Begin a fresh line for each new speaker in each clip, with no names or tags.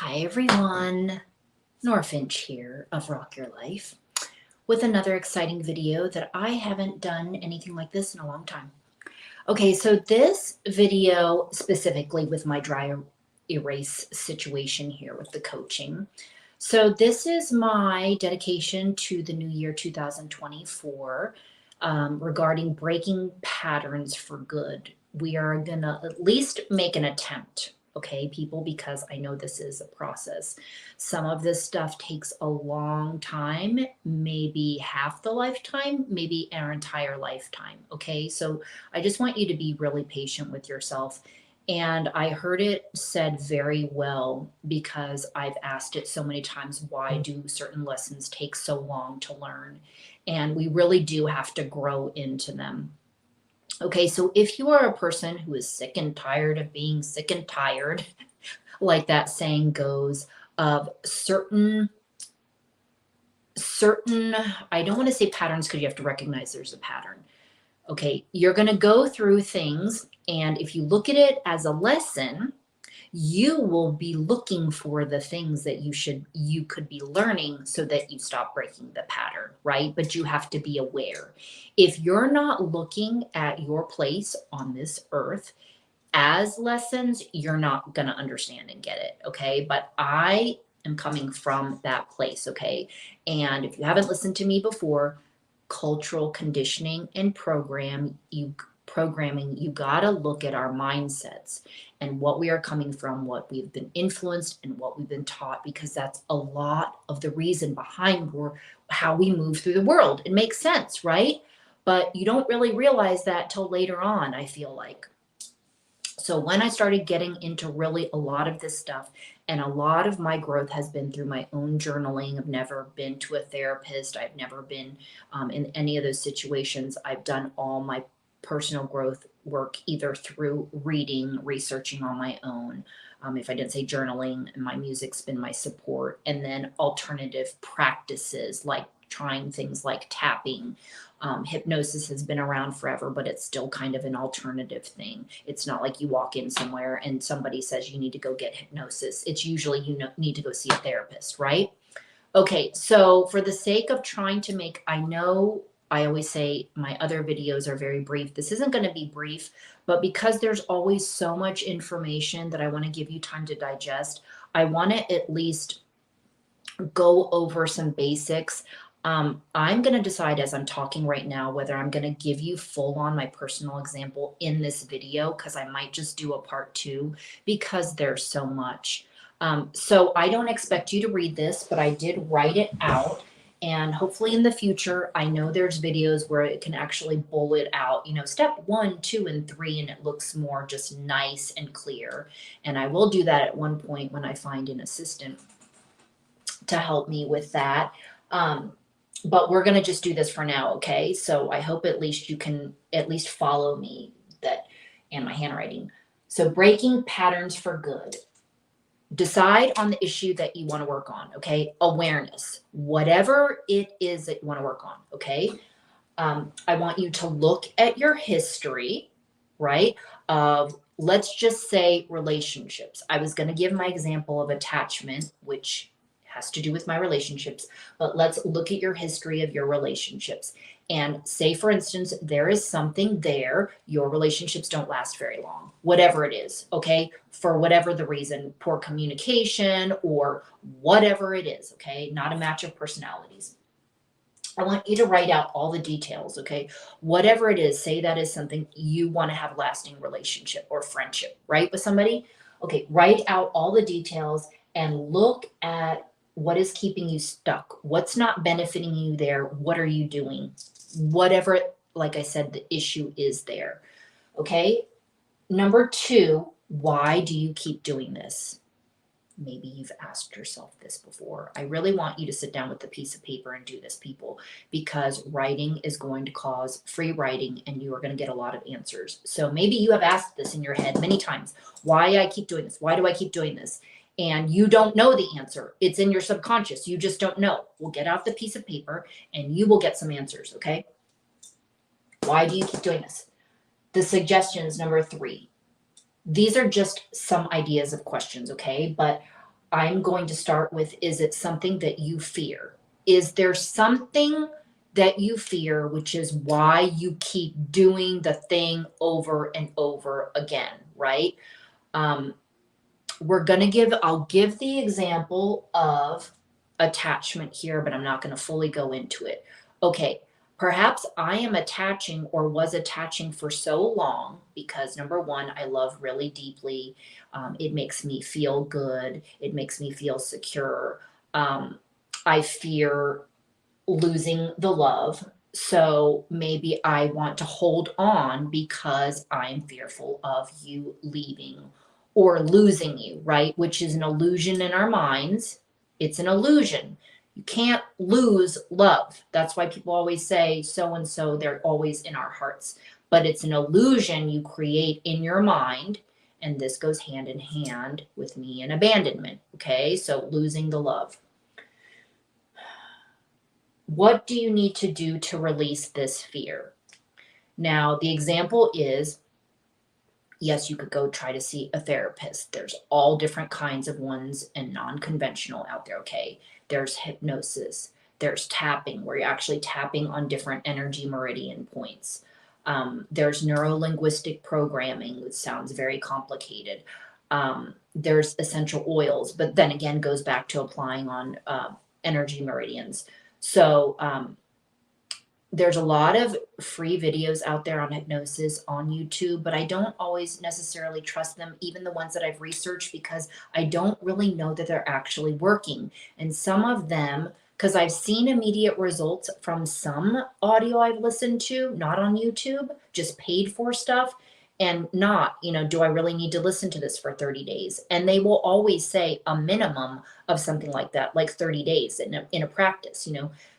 Hi everyone, Nora here of Rock Your Life with another exciting video that I haven't done anything like this in a long time. Okay, so this video specifically with my dry erase situation here with the coaching. So this is my dedication to the new year 2024 regarding breaking patterns for good. We are gonna at least make an attempt, okay, people, because I know this is a process. Some of this stuff takes a long time, maybe half the lifetime, maybe our entire lifetime, okay? So I just want you to be really patient with yourself. And I heard it said very well because I've asked it so many times, why do certain lessons take so long to learn? And we really do have to grow into them. Okay, so if you are a person who is sick and tired of being sick and tired, like that saying goes, of certain, I don't want to say patterns because you have to recognize there's a pattern. Okay, you're going to go through things, and if you look at it as a lesson, you will be looking for the things that you could be learning so that you stop breaking the pattern, right? But you have to be aware. If you're not looking at your place on this earth as lessons, you're not going to understand and get it, okay? But I am coming from that place, okay? And if you haven't listened to me before, cultural conditioning and programming, you got to look at our mindsets and what we are coming from, what we've been influenced and what we've been taught, because that's a lot of the reason behind how we move through the world. It makes sense, right? But you don't really realize that till later on, I feel like. So when I started getting into really a lot of this stuff, and a lot of my growth has been through my own journaling. I've never been to a therapist. I've never been in any of those situations. I've done all my personal growth work either through reading, researching on my own. If I didn't say journaling, and my music's been my support, and then alternative practices like trying things like tapping. Hypnosis has been around forever, but it's still kind of an alternative thing. It's not like you walk in somewhere and somebody says you need to go get hypnosis. It's usually need to go see a therapist, right? Okay, so for the sake of trying to make, I know I always say my other videos are very brief. This isn't going to be brief, but because there's always so much information that I want to give you time to digest, I want to at least go over some basics. I'm going to decide as I'm talking right now whether I'm going to give you full on my personal example in this video, because I might just do a part 2 because there's so much. So I don't expect you to read this, but I did write it out. And hopefully in the future, I know there's videos where it can actually bullet out, step 1, 2, and 3, and it looks more just nice and clear. And I will do that at one point when I find an assistant to help me with that. But we're going to just do this for now, okay? So I hope at least you can at least follow me and my handwriting. So breaking patterns for good. Decide on the issue that you want to work on, okay? Awareness, whatever it is that you want to work on, okay? I want you to look at your history, right? Of, let's just say, relationships. I was going to give my example of attachment, which has to do with my relationships, but let's look at your history of your relationships. And say, for instance, there is something there, your relationships don't last very long, whatever it is, okay? For whatever the reason, poor communication or whatever it is, okay? Not a match of personalities. I want you to write out all the details, okay? Whatever it is, say that is something you want to have a lasting relationship or friendship, right, with somebody. Okay, write out all the details and look at what is keeping you stuck. What's not benefiting you there? What are you doing? Whatever, like I said, the issue is there, okay? Number 2, why do you keep doing this? Maybe you've asked yourself this before. I really want you to sit down with a piece of paper and do this, people, because writing is going to cause free writing and you are going to get a lot of answers. So maybe you have asked this in your head many times, why I keep doing this? Why do I keep doing this? And you don't know the answer. It's in your subconscious. You just don't know. We'll get out the piece of paper and you will get some answers, okay? Why do you keep doing this? The suggestions, number 3. These are just some ideas of questions, okay? But I'm going to start with, is it something that you fear? Is there something that you fear, which is why you keep doing the thing over and over again, right? Um, I'll give the example of attachment here, but I'm not going to fully go into it. Okay, perhaps I am attaching or was attaching for so long because number one, I love really deeply. It makes me feel good, it makes me feel secure. I fear losing the love. So maybe I want to hold on because I'm fearful of you leaving or losing you, right? Which is an illusion in our minds. It's an illusion. You can't lose love. That's why people always say so and so, they're always in our hearts. But it's an illusion you create in your mind. And this goes hand in hand with me and abandonment. Okay. So losing the love. What do you need to do to release this fear? Now, the example is yes, you could go try to see a therapist. There's all different kinds of ones and non conventional out there, okay? There's hypnosis, there's tapping, where you're actually tapping on different energy meridian points. There's neuro linguistic programming, which sounds very complicated. There's essential oils, but then again, goes back to applying on energy meridians. So, there's a lot of free videos out there on hypnosis on YouTube, but I don't always necessarily trust them, even the ones that I've researched, because I don't really know that they're actually working. And some of them, because I've seen immediate results from some audio I've listened to, not on YouTube, just paid for stuff, and not, do I really need to listen to this for 30 days? And they will always say a minimum of something like that, like 30 days in a practice.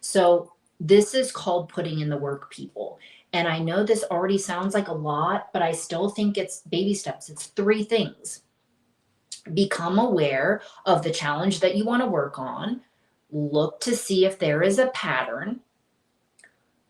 So this is called putting in the work, people. And I know this already sounds like a lot, but I still think it's baby steps. It's three things. Become aware of the challenge that you want to work on. Look to see if there is a pattern.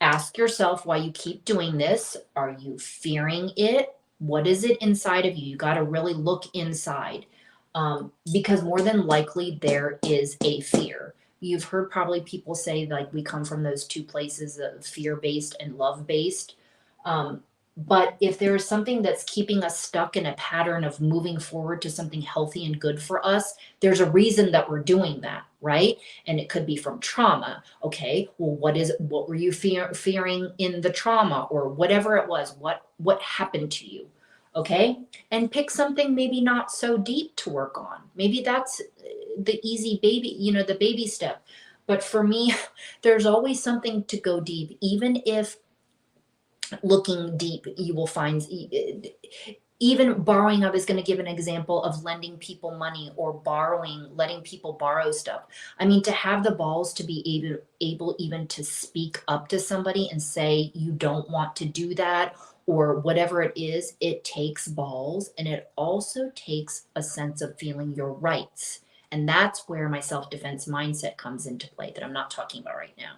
Ask yourself why you keep doing this. Are you fearing it? What is it inside of you? You got to really look inside, because more than likely there is a fear. You've heard probably people say like we come from those two places of fear based and love based. But if there is something that's keeping us stuck in a pattern of moving forward to something healthy and good for us, there's a reason that we're doing that, right? And it could be from trauma. Okay, well, what were you fearing in the trauma or whatever it was? What happened to you? Okay, and pick something maybe not so deep to work on. Maybe that's the easy baby, the baby step. But for me, there's always something to go deep, even if looking deep, you will find even borrowing. I was going to give an example of lending people money or letting people borrow stuff. I mean, to have the balls to be able even to speak up to somebody and say you don't want to do that or whatever it is, it takes balls, and it also takes a sense of feeling your rights. And that's where my self-defense mindset comes into play that I'm not talking about right now.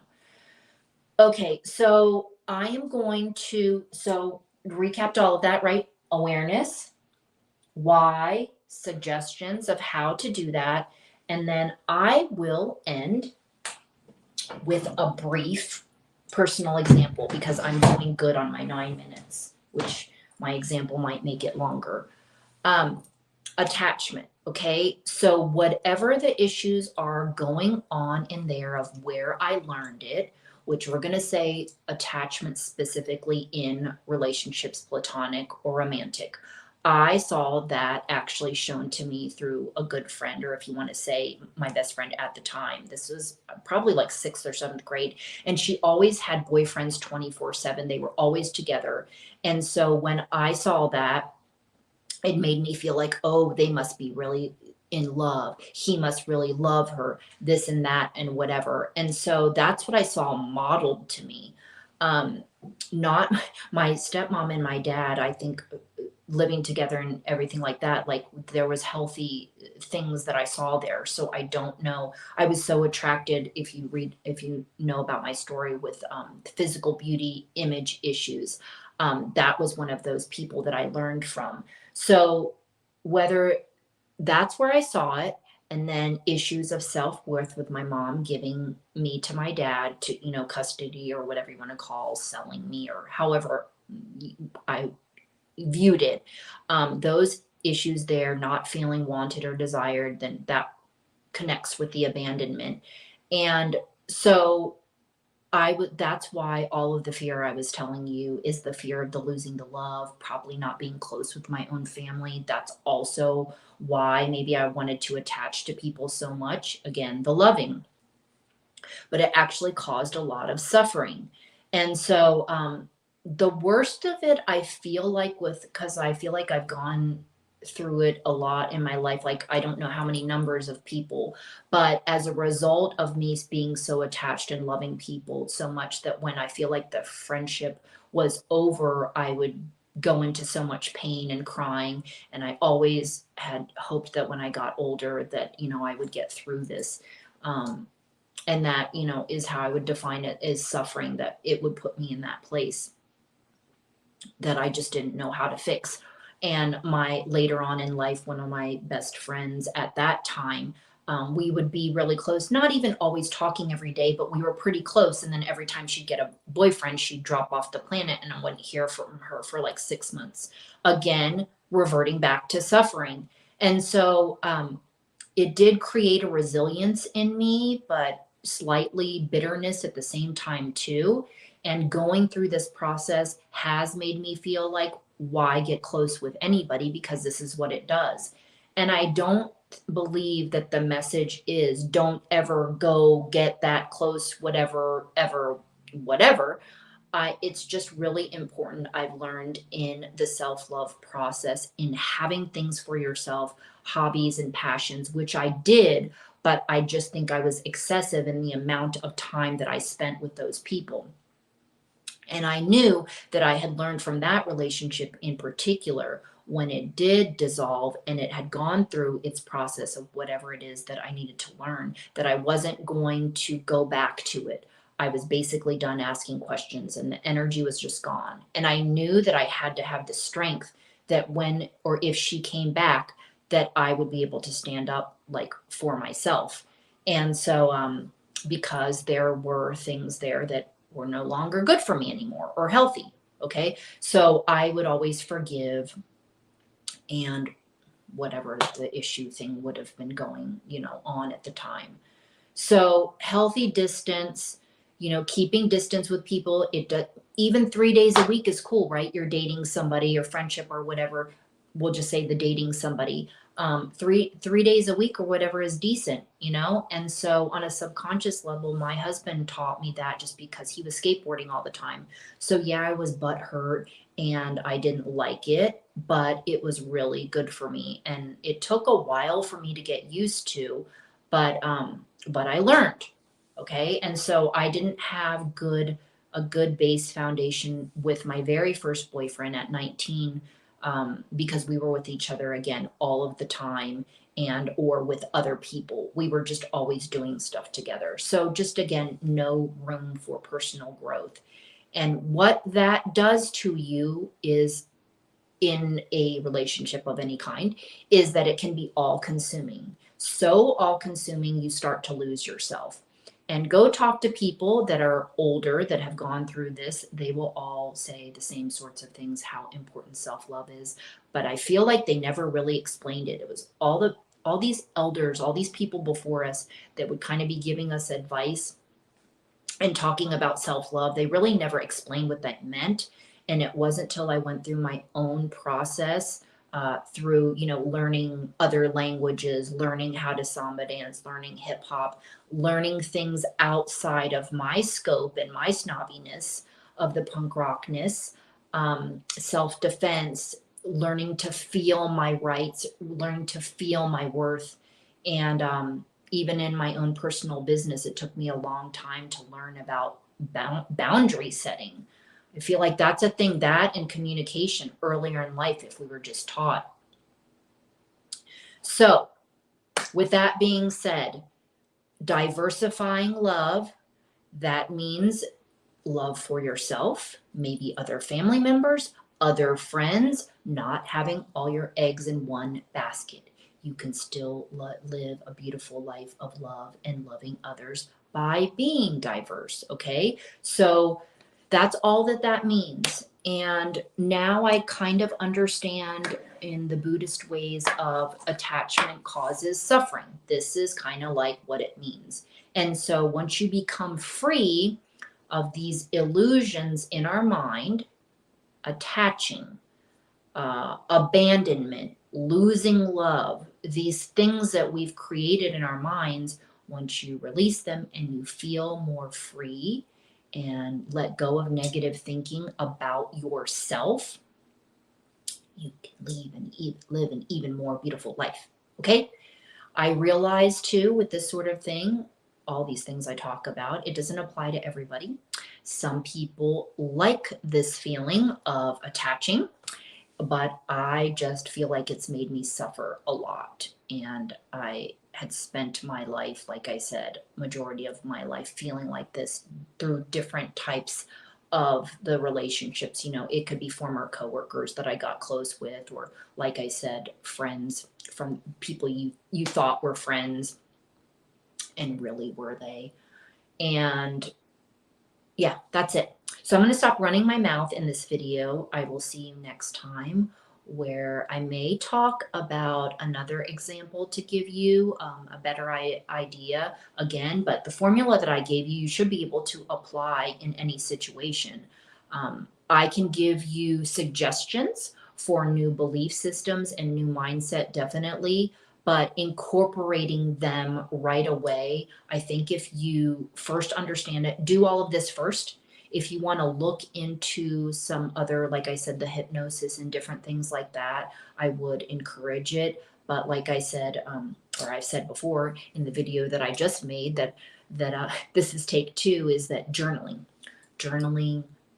Okay, so I am going to, recapped all of that, right? Awareness, why, suggestions of how to do that. And then I will end with a brief personal example because I'm doing good on my 9 minutes, which my example might make it longer. Attachment. Okay. So whatever the issues are going on in there of where I learned it, which we're going to say attachment specifically in relationships, platonic or romantic. I saw that actually shown to me through a good friend, or if you want to say my best friend at the time. This was probably like 6th or 7th grade. And she always had boyfriends 24/7. They were always together. And so when I saw that, it made me feel like, oh, they must be really in love. He must really love her, this and that and whatever. And so that's what I saw modeled to me. Not my stepmom and my dad, I think living together and everything like that, like there was healthy things that I saw there. So I don't know. I was so attracted, if you know about my story with physical beauty image issues, that was one of those people that I learned from. So whether that's where I saw it, And then issues of self-worth with my mom giving me to my dad to, custody or whatever you want to call selling me or however I viewed it. Those issues there, not feeling wanted or desired, then that connects with the abandonment. And so that's why all of the fear I was telling you is the fear of the losing the love, probably not being close with my own family. That's also why maybe I wanted to attach to people so much. Again, the loving, but it actually caused a lot of suffering. And so the worst of it, I feel like, because I feel like I've gone through it a lot in my life. Like, I don't know how many numbers of people, but as a result of me being so attached and loving people so much that when I feel like the friendship was over, I would go into so much pain and crying. And I always had hoped that when I got older that, I would get through this. And that, is how I would define it, is suffering, that it would put me in that place that I just didn't know how to fix. And my later on in life, one of my best friends at that time, we would be really close, not even always talking every day, but we were pretty close. And then every time she'd get a boyfriend, she'd drop off the planet and I wouldn't hear from her for like 6 months. Again, reverting back to suffering. And so it did create a resilience in me, but slightly bitterness at the same time too. And going through this process has made me feel like, why get close with anybody, because this is what it does. And I don't believe that the message is don't ever go get that close, whatever, ever, whatever. It's just really important, I've learned in the self love process, in having things for yourself, hobbies and passions, which I did, but I just think I was excessive in the amount of time that I spent with those people. And I knew that I had learned from that relationship in particular, when it did dissolve and it had gone through its process of whatever it is that I needed to learn, that I wasn't going to go back to it. I was basically done asking questions and the energy was just gone. And I knew that I had to have the strength that when or if she came back, that I would be able to stand up like for myself. And so, because there were things there that were no longer good for me anymore or healthy. Okay. So I would always forgive, and whatever the issue thing would have been going, on at the time. So healthy distance, keeping distance with people, it does, even 3 days a week is cool, right? You're dating somebody or friendship or whatever. We'll just say the dating somebody. Three days a week or whatever is decent, And so on a subconscious level, my husband taught me that just because he was skateboarding all the time. So yeah, I was butthurt and I didn't like it, but it was really good for me. And it took a while for me to get used to, but I learned. Okay. And so I didn't have a good base foundation with my very first boyfriend at 19, because we were with each other again all of the time, and or with other people. We were just always doing stuff together. So just again, no room for personal growth. And what that does to you is, in a relationship of any kind, is that it can be all consuming. So all consuming, you start to lose yourself. And go talk to people that are older that have gone through this. They will all say the same sorts of things, how important self-love is. But I feel like they never really explained it. It was all these elders, all these people before us that would kind of be giving us advice and talking about self-love. They really never explained what that meant. And it wasn't till I went through my own process, through, learning other languages, learning how to samba dance, learning hip hop, learning things outside of my scope and my snobbiness of the punk rockness, self-defense, learning to feel my rights, learning to feel my worth. And even in my own personal business, it took me a long time to learn about boundary setting. I feel like that's a thing, that and communication earlier in life, if we were just taught. So, with that being said, diversifying love, that means love for yourself, maybe other family members, other friends, not having all your eggs in one basket. you can still live a beautiful life of love and loving others by being diverse. Okay. So that's all that that means. And now I kind of understand in the Buddhist ways of attachment causes suffering. This is kind of like what it means. And so once you become free of these illusions in our mind, attaching, abandonment, losing love, these things that we've created in our minds, once you release them and you feel more free and let go of negative thinking about yourself, you can live an even more beautiful life. Okay? I realize too, with this sort of thing, all these things I talk about, it doesn't apply to everybody. Some people like this feeling of attaching, but I just feel like it's made me suffer a lot. And I had spent my life, like I said, majority of my life feeling like this through different types of the relationships. You know, it could be former coworkers that I got close with, or like I said, friends from people you thought were friends and really were they. And yeah, that's it. So I'm going to stop running my mouth in this video. I will see you next time, where I may talk about another example to give you a better idea again. But the formula that I gave you, you should be able to apply in any situation. I can give you suggestions for new belief systems and new mindset, definitely. But incorporating them right away, I think if you first understand it, do all of this first. If you want to look into some other, like I said, the hypnosis and different things like that, I would encourage it. But like I said, or I've said before in the video that I just made, that this is take two, is that journaling,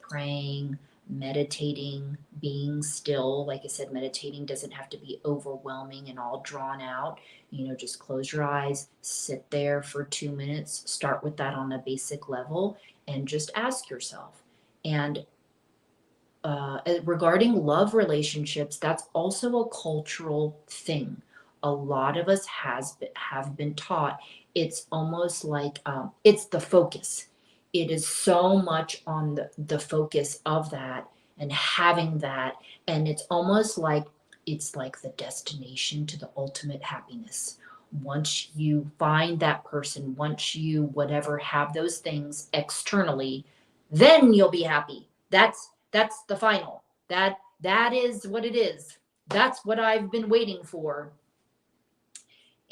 praying, meditating, being still. Like I said, meditating doesn't have to be overwhelming and all drawn out. You know, just close your eyes, sit there for 2 minutes, start with that on a basic level, and just ask yourself. And regarding love relationships, that's also a cultural thing. A lot of us have been taught it's almost like it's the focus. It is so much on the focus of that and having that, and it's like the destination to the ultimate happiness. Once you find that person, once you whatever have those things externally, then you'll be happy. That's the final. That is what it is. That's what I've been waiting for.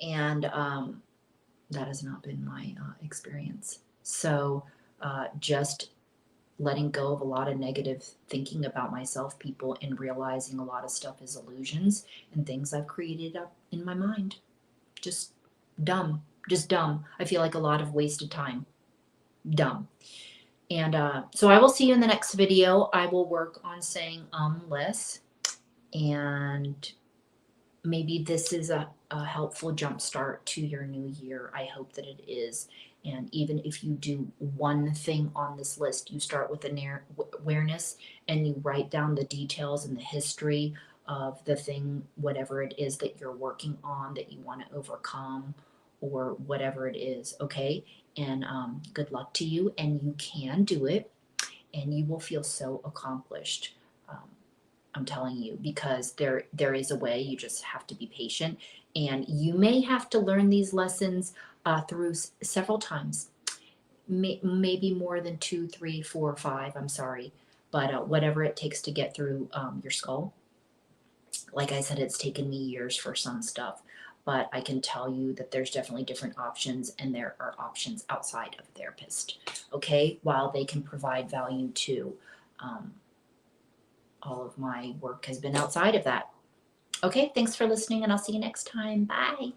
And that has not been my experience. So just letting go of a lot of negative thinking about myself, people, and realizing a lot of stuff is illusions and things I've created up in my mind. Just dumb. Just dumb. I feel like a lot of wasted time. Dumb. And so I will see you in the next video. I will work on saying less, and maybe this is a helpful jump start to your new year. I hope that it is. And even if you do one thing on this list, you start with awareness and you write down the details and the history of the thing, whatever it is that you're working on that you want to overcome, or whatever it is. Okay. And good luck to you. And you can do it. And you will feel so accomplished. I'm telling you, because there is a way. You just have to be patient, and you may have to learn these lessons through several times, maybe more than 2, 3, 4, 5. I'm sorry, but whatever it takes to get through your skull. Like I said, it's taken me years for some stuff, but I can tell you that there's definitely different options, and there are options outside of a therapist. Okay, while they can provide value too. All of my work has been outside of that. Okay, thanks for listening, and I'll see you next time. Bye.